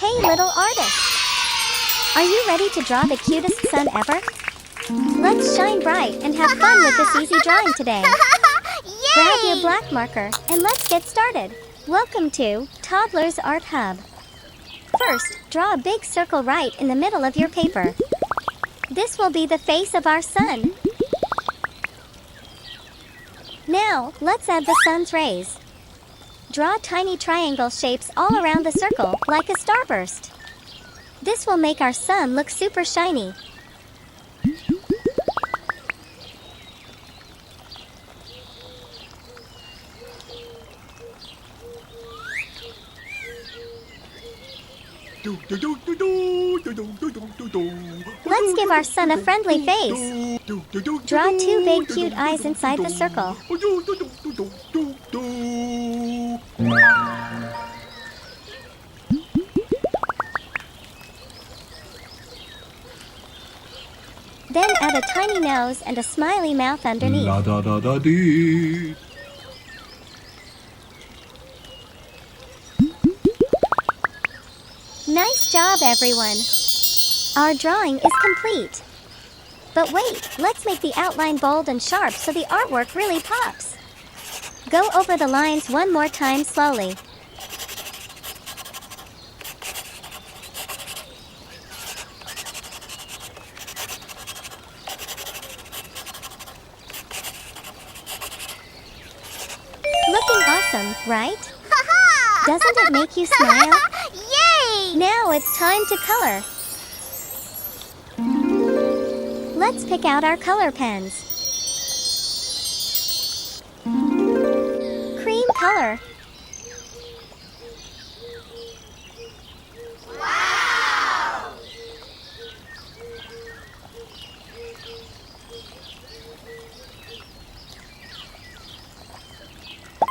Hey little artist! Are you ready to draw the cutest sun ever? Let's shine bright and have fun with this easy drawing today. Grab your black marker and let's get started. Welcome to Toddlers Art Hub. First, draw a big circle right in the middle of your paper. This will be the face of our sun. Now, let's add the sun's rays. Draw tiny triangle shapes all around the circle, like a starburst. This will make our sun look super shiny. Let's give our sun a friendly face. Draw two big cute eyes inside the circle. Then add a tiny nose and a smiley mouth underneath. Nice job, everyone! Our drawing is complete. But wait, let's make the outline bold and sharp so the artwork really pops. Go over the lines one more time slowly. Looking awesome, right? Doesn't it make you smile? Yay! Now it's time to color. Let's pick out our color pens. Cream color. Wow!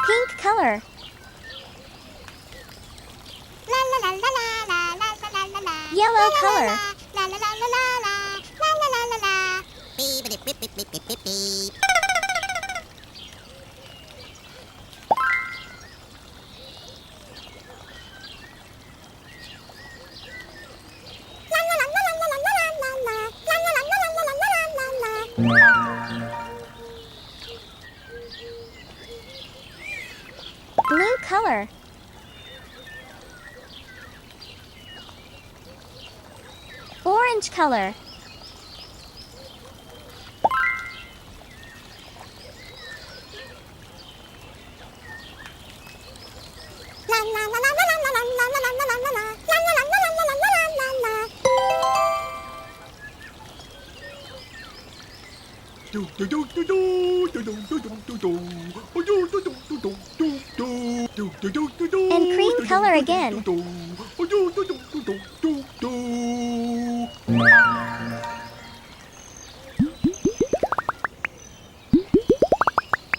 Pink color. Yellow color. Blue color. Orange color. And cream color again.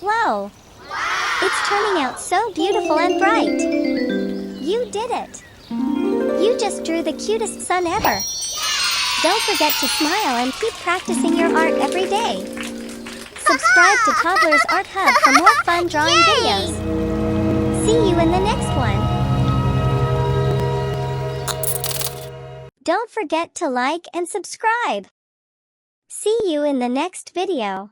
Wow! It's turning out so beautiful and bright. You did it! You just drew the cutest sun ever. Don't forget to smile and keep practicing your art every day. Subscribe to Toddlers Art Hub for more fun drawing videos. See you in the next one. Don't forget to like and subscribe. See you in the next video.